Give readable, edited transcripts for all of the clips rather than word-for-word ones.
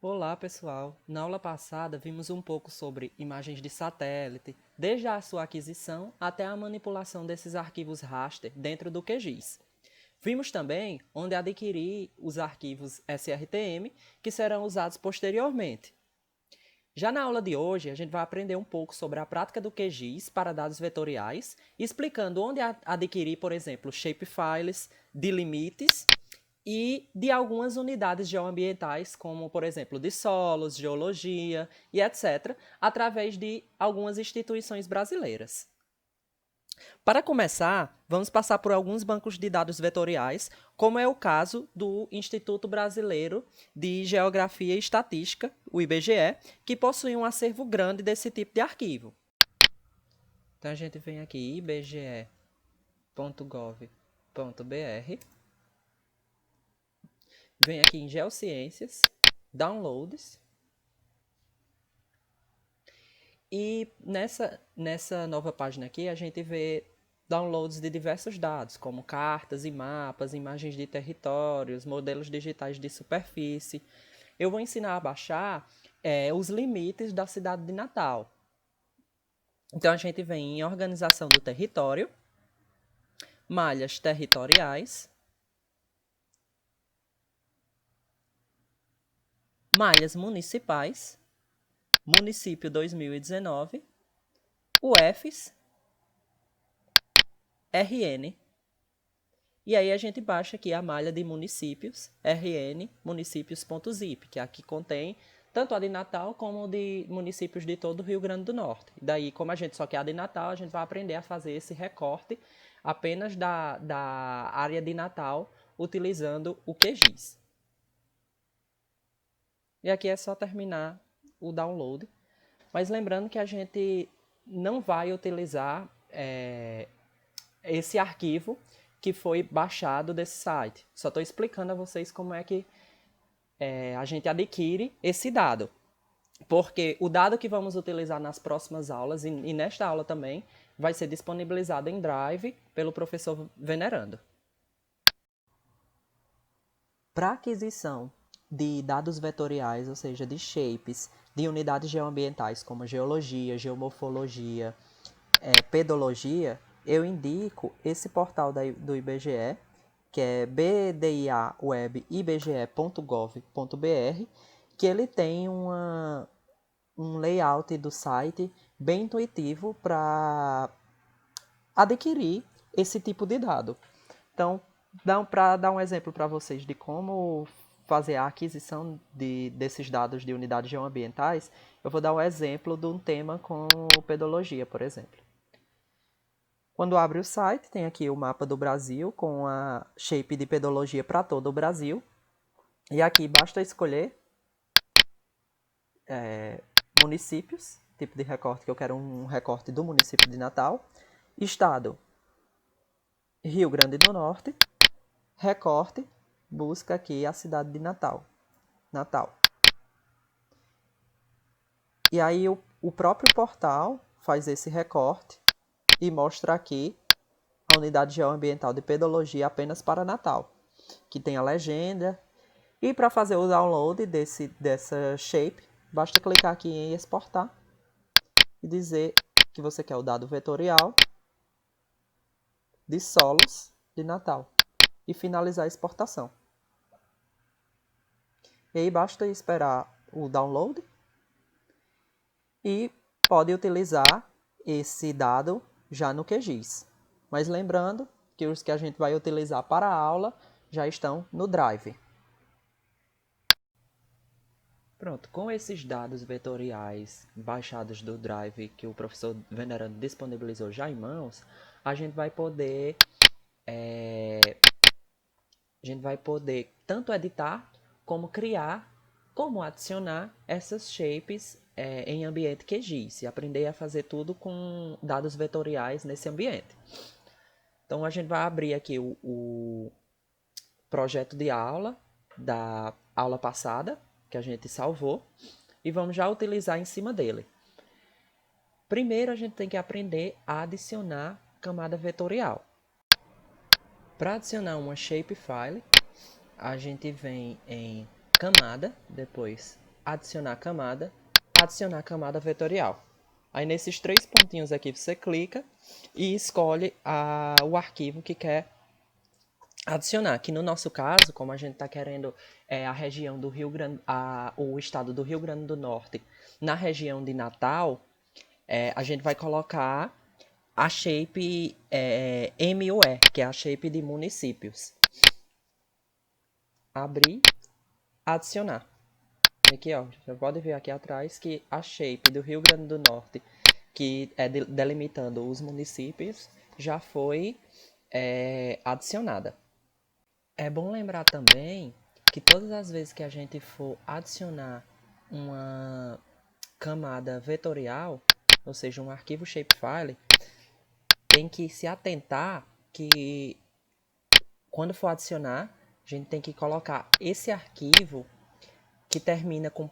Olá, pessoal! Na aula passada, vimos um pouco sobre imagens de satélite, desde a sua aquisição até a manipulação desses arquivos raster dentro do QGIS. Vimos também onde adquirir os arquivos SRTM, que serão usados posteriormente. Já na aula de hoje, a gente vai aprender um pouco sobre a prática do QGIS para dados vetoriais, explicando onde adquirir, por exemplo, shapefiles, delimites e de algumas unidades geoambientais, como, por exemplo, de solos, geologia e etc., através de algumas instituições brasileiras. Para começar, vamos passar por alguns bancos de dados vetoriais, como é o caso do Instituto Brasileiro de Geografia e Estatística, o IBGE, que possui um acervo grande desse tipo de arquivo. Então a gente vem aqui ibge.gov.br, vem aqui em Geociências, Downloads, e nessa nova página aqui a gente vê downloads de diversos dados, como cartas e mapas, imagens de territórios, modelos digitais de superfície. Eu vou ensinar a baixar os limites da cidade de Natal. Então a gente vem em organização do território, malhas territoriais, malhas municipais, município 2019, UFs, RN. E aí a gente baixa aqui a malha de municípios, RN, municípios.zip, que aqui contém tanto a de Natal como de municípios de todo o Rio Grande do Norte. Daí, como a gente só quer a de Natal, a gente vai aprender a fazer esse recorte apenas da área de Natal, utilizando o QGIS. E aqui é só terminar o download. Mas lembrando que a gente não vai utilizar esse arquivo que foi baixado desse site. Só estou explicando a vocês como é que a gente adquire esse dado. Porque o dado que vamos utilizar nas próximas aulas, e nesta aula também, vai ser disponibilizado em Drive pelo professor Venerando. Para aquisição de dados vetoriais, ou seja, de shapes, de unidades geoambientais como geologia, geomorfologia, pedologia, eu indico esse portal do IBGE, que é bdiaweb.ibge.gov.br, que ele tem um layout do site bem intuitivo para adquirir esse tipo de dado. Então, para dar um exemplo para vocês de como fazer a aquisição desses dados de unidades geoambientais, eu vou dar um exemplo de um tema com pedologia, por exemplo. Quando abre o site, tem aqui o mapa do Brasil com a shape de pedologia para todo o Brasil. E aqui basta escolher municípios, tipo de recorte que eu quero um recorte do município de Natal. Estado, Rio Grande do Norte. Recorte, busca aqui a cidade de Natal. Natal. E aí o próprio portal faz esse recorte e mostra aqui a unidade geoambiental de pedologia apenas para Natal, que tem a legenda. E para fazer o download dessa shape, basta clicar aqui em exportar e dizer que você quer o dado vetorial de solos de Natal e finalizar a exportação. E aí basta esperar o download e pode utilizar esse dado já no QGIS. Mas lembrando que os que a gente vai utilizar para a aula já estão no Drive. Pronto, com esses dados vetoriais baixados do Drive que o professor Venerando disponibilizou já em mãos, a gente vai poder tanto editar, como criar, como adicionar essas shapes em ambiente QGIS e aprender a fazer tudo com dados vetoriais nesse ambiente. Então a gente vai abrir aqui o projeto de aula da aula passada, que a gente salvou, e vamos já utilizar em cima dele. Primeiro a gente tem que aprender a adicionar camada vetorial. Para adicionar uma shapefile, a gente vem em camada, depois adicionar camada vetorial. Aí nesses 3 pontinhos aqui você clica e escolhe o arquivo que quer adicionar. Aqui no nosso caso, como a gente está querendo a região do Rio Grande, o estado do Rio Grande do Norte, na região de Natal, a gente vai colocar a shape MUE, que é a shape de municípios. Abrir, adicionar. Aqui, ó, você pode ver aqui atrás que a shape do Rio Grande do Norte, que é delimitando os municípios, já foi adicionada. É bom lembrar também que todas as vezes que a gente for adicionar uma camada vetorial, ou seja, um arquivo shapefile, tem que se atentar que quando for adicionar, a gente tem que colocar esse arquivo que termina com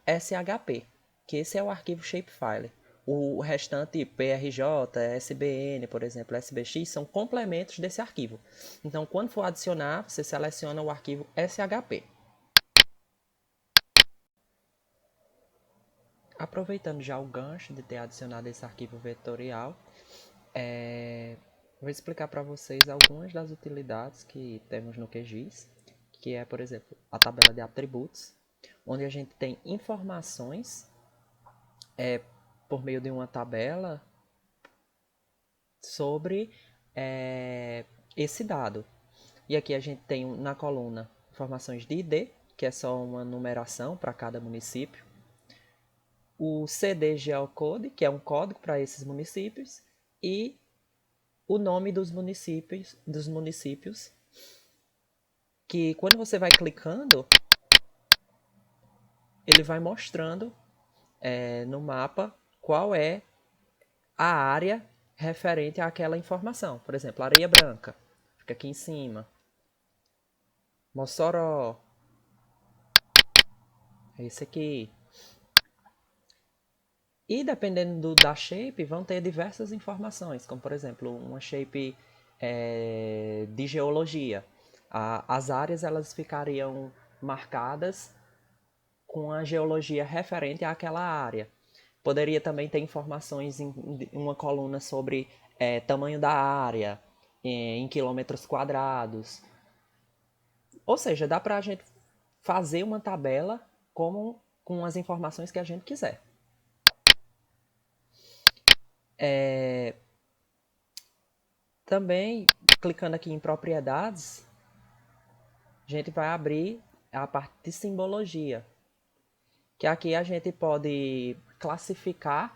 .shp, que esse é o arquivo shapefile. O restante, PRJ, SBN, por exemplo, SBX, são complementos desse arquivo. Então, quando for adicionar, você seleciona o arquivo SHP. Aproveitando já o gancho de ter adicionado esse arquivo vetorial, vou explicar para vocês algumas das utilidades que temos no QGIS, que é, por exemplo, a tabela de atributos, onde a gente tem informações por meio de uma tabela sobre esse dado. E aqui a gente tem na coluna informações de ID, que é só uma numeração para cada município. O CD Geocode, que é um código para esses municípios. E o nome dos municípios, que quando você vai clicando, ele vai mostrando no mapa qual é a área referente àquela informação. Por exemplo, Areia Branca, fica aqui em cima. Mossoró, é esse aqui. E dependendo da shape, vão ter diversas informações, como por exemplo, uma shape de geologia. As áreas elas ficariam marcadas com a geologia referente àquela área. Poderia também ter informações em uma coluna sobre tamanho da área, em quilômetros quadrados. Ou seja, dá para a gente fazer uma tabela com as informações que a gente quiser. Também, clicando aqui em propriedades, a gente vai abrir a parte de simbologia, que aqui a gente pode classificar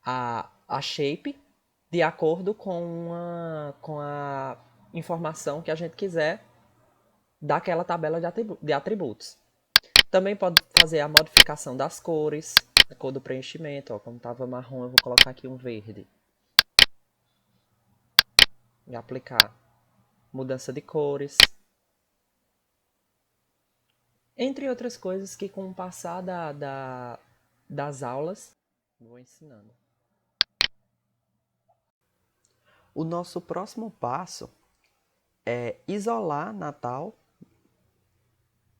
a shape de acordo com a informação que a gente quiser daquela tabela de atributos. Também pode fazer a modificação das cores, a cor do preenchimento, ó, como estava marrom, eu vou colocar aqui um verde. E aplicar mudança de cores. Entre outras coisas que com o passar das aulas, vou ensinando. O nosso próximo passo é isolar Natal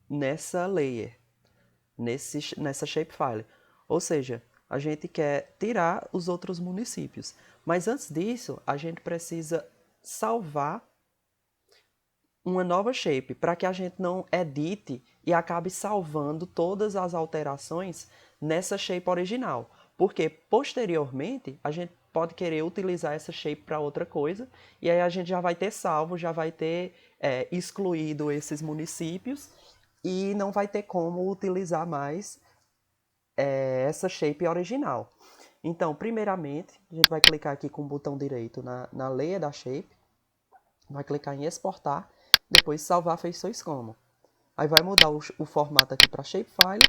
nessa layer, nessa shapefile. Ou seja, a gente quer tirar os outros municípios. Mas antes disso, a gente precisa salvar uma nova shape, para que a gente não edite e acabe salvando todas as alterações nessa shape original. Porque posteriormente a gente pode querer utilizar essa shape para outra coisa, e aí a gente já vai ter salvo, já vai ter excluído esses municípios, e não vai ter como utilizar mais essa shape original. Então, primeiramente, a gente vai clicar aqui com o botão direito na layer da shape, vai clicar em exportar, depois salvar feições como. Aí vai mudar o formato aqui para shapefile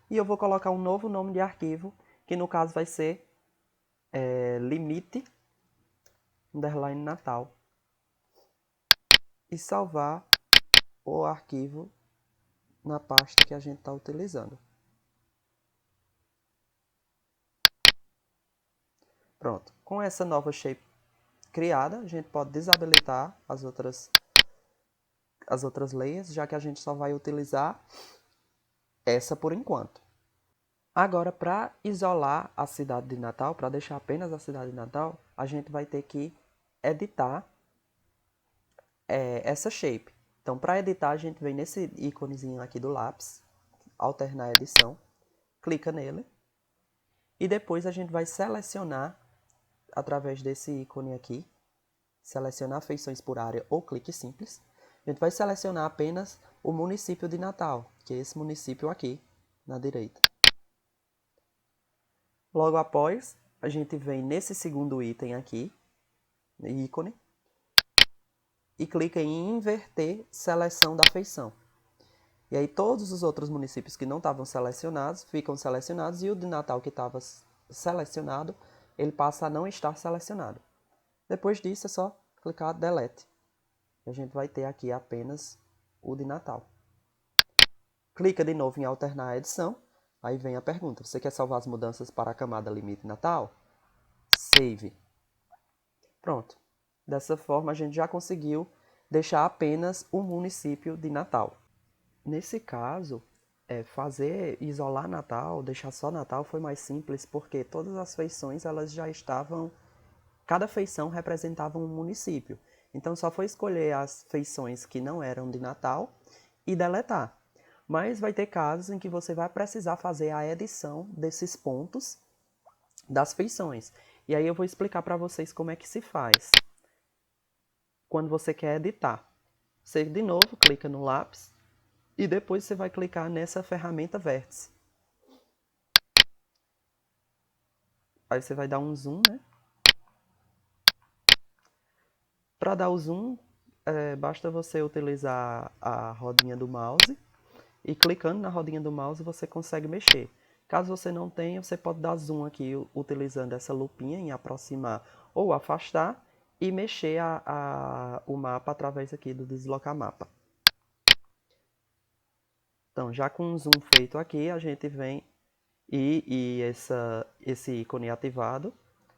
e eu vou colocar um novo nome de arquivo, que no caso vai ser limite underline natal. E salvar o arquivo na pasta que a gente está utilizando. Pronto. Com essa nova shape criada, a gente pode desabilitar as outras layers, já que a gente só vai utilizar essa por enquanto. Agora, para isolar a cidade de Natal, para deixar apenas a cidade de Natal, a gente vai ter que editar essa shape. Então, para editar, a gente vem nesse íconezinho aqui do lápis, alternar a edição, clica nele, e depois a gente vai selecionar, através desse ícone aqui, selecionar feições por área ou clique simples, a gente vai selecionar apenas o município de Natal, que é esse município aqui, na direita. Logo após, a gente vem nesse segundo item aqui, ícone, e clica em inverter seleção da feição. E aí todos os outros municípios que não estavam selecionados ficam selecionados e o de Natal que estava selecionado, ele passa a não estar selecionado. Depois disso é só clicar Delete. E a gente vai ter aqui apenas o de Natal. Clica de novo em alternar a edição. Aí vem a pergunta, você quer salvar as mudanças para a camada limite Natal? Save. Pronto. Dessa forma a gente já conseguiu deixar apenas o município de Natal. Nesse caso, isolar Natal, deixar só Natal foi mais simples porque todas as feições elas já estavam, cada feição representava um município. Então só foi escolher as feições que não eram de Natal e deletar. Mas vai ter casos em que você vai precisar fazer a edição desses pontos das feições. E aí eu vou explicar para vocês como é que se faz. Quando você quer editar, você de novo clica no lápis e depois você vai clicar nessa ferramenta vértice. Aí você vai dar um zoom, né? Para dar o zoom, basta você utilizar a rodinha do mouse e clicando na rodinha do mouse você consegue mexer. Caso você não tenha, você pode dar zoom aqui utilizando essa lupinha em aproximar ou afastar e mexer o mapa através aqui do deslocar mapa. Então, já com o zoom feito aqui, a gente vem esse ícone ativado,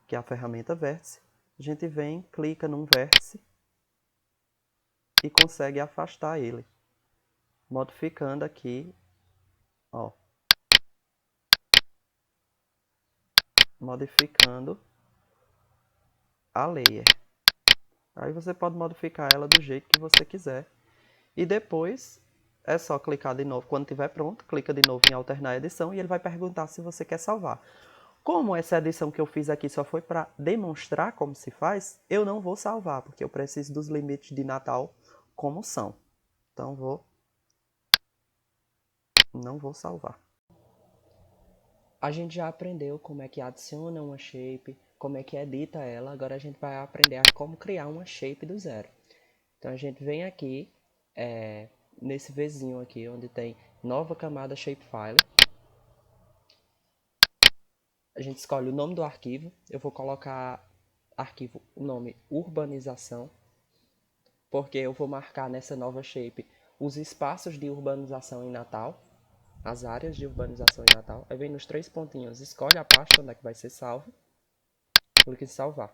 que é a ferramenta vértice, a gente vem, clica num vértice e consegue afastar ele, modificando aqui, ó, modificando a layer. Aí você pode modificar ela do jeito que você quiser. E depois é só clicar de novo, quando estiver pronto, clica de novo em alternar a edição e ele vai perguntar se você quer salvar. Como essa edição que eu fiz aqui só foi para demonstrar como se faz, eu não vou salvar, porque eu preciso dos limites de Natal como são. Então não vou salvar. A gente já aprendeu como é que adiciona uma shape, como é que edita ela, agora a gente vai aprender a como criar uma shape do zero. Então a gente vem aqui, nesse Vzinho aqui, onde tem nova camada shapefile. A gente escolhe o nome do arquivo, eu vou colocar arquivo, o nome urbanização, porque eu vou marcar nessa nova shape os espaços de urbanização em Natal, as áreas de urbanização em Natal. Aí vem nos 3 pontinhos, escolhe a pasta onde é que vai ser salvo, clica em salvar.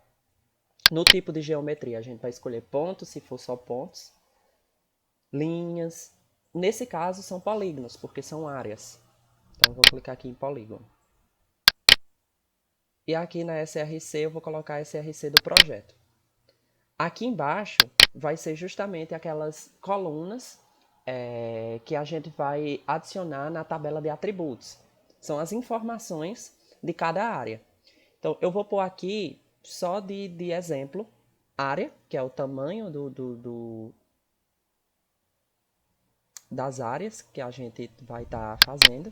No tipo de geometria, a gente vai escolher pontos, se for só pontos, linhas. Nesse caso são polígonos, porque são áreas. Então eu vou clicar aqui em polígono. E aqui na SRC eu vou colocar a SRC do projeto. Aqui embaixo vai ser justamente aquelas colunas que a gente vai adicionar na tabela de atributos. São as informações de cada área. Então, eu vou pôr aqui, só de exemplo, área, que é o tamanho das áreas que a gente vai estar fazendo.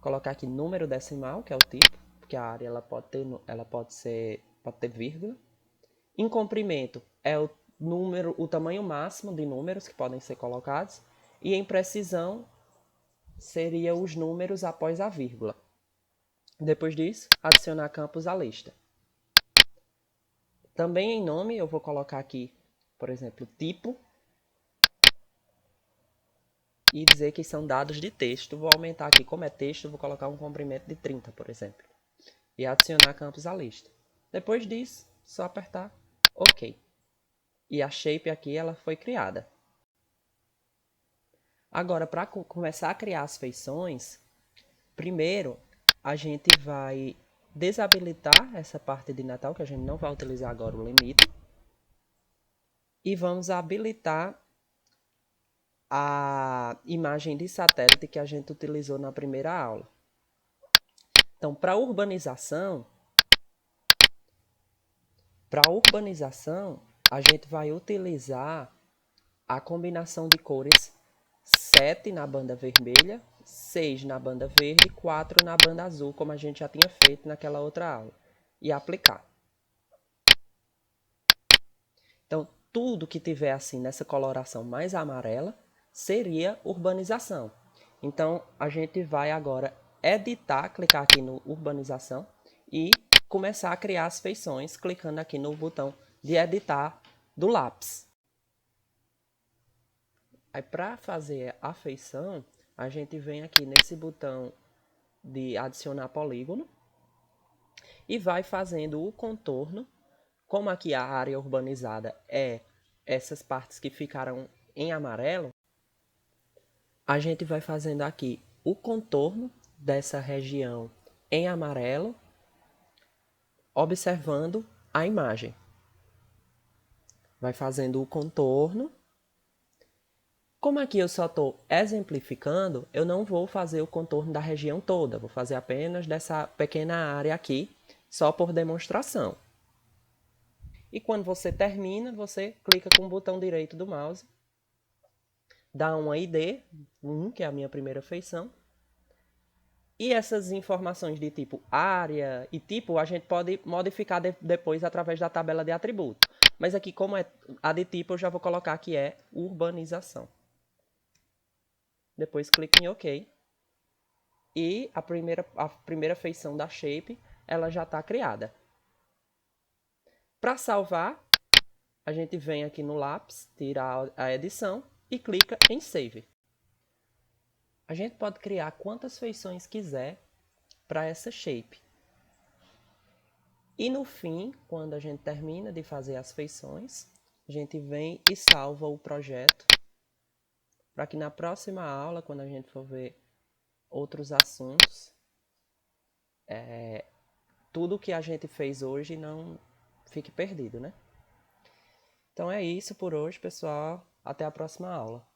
Colocar aqui número decimal, que é o tipo, porque a área ela pode ter vírgula. Em comprimento é o tamanho máximo de números que podem ser colocados. E em precisão seria os números após a vírgula. Depois disso, adicionar campos à lista. Também em nome eu vou colocar aqui, por exemplo, tipo. E dizer que são dados de texto. Vou aumentar aqui, como é texto, vou colocar um comprimento de 30, por exemplo. E adicionar campos à lista. Depois disso, só apertar OK. E a shape aqui ela foi criada. Agora, para começar a criar as feições, primeiro a gente vai desabilitar essa parte de Natal, que a gente não vai utilizar agora o limite, e vamos habilitar a imagem de satélite que a gente utilizou na primeira aula. Então, para urbanização, a gente vai utilizar a combinação de cores 7 na banda vermelha, 6 na banda verde, 4 na banda azul, como a gente já tinha feito naquela outra aula, e aplicar. Então, tudo que tiver assim nessa coloração mais amarela seria urbanização. Então, a gente vai agora editar, clicar aqui no urbanização e começar a criar as feições, clicando aqui no botão de editar do lápis. Aí, para fazer a feição, a gente vem aqui nesse botão de adicionar polígono e vai fazendo o contorno. Como aqui a área urbanizada é essas partes que ficaram em amarelo, a gente vai fazendo aqui o contorno dessa região em amarelo, observando a imagem. Vai fazendo o contorno. Como aqui eu só estou exemplificando, eu não vou fazer o contorno da região toda, vou fazer apenas dessa pequena área aqui, só por demonstração. E quando você termina, você clica com o botão direito do mouse, dá uma ID, que é a minha primeira feição, e essas informações de tipo área e tipo a gente pode modificar depois através da tabela de atributo. Mas aqui, como é a de tipo, eu já vou colocar que é urbanização. Depois clique em OK. E a primeira feição da shape ela já está criada. Para salvar, a gente vem aqui no lápis, tira a edição e clica em Save. A gente pode criar quantas feições quiser para essa shape. E no fim, quando a gente termina de fazer as feições, a gente vem e salva o projeto para que na próxima aula, quando a gente for ver outros assuntos, tudo que a gente fez hoje não fique perdido, né? Então é isso por hoje, pessoal. Até a próxima aula.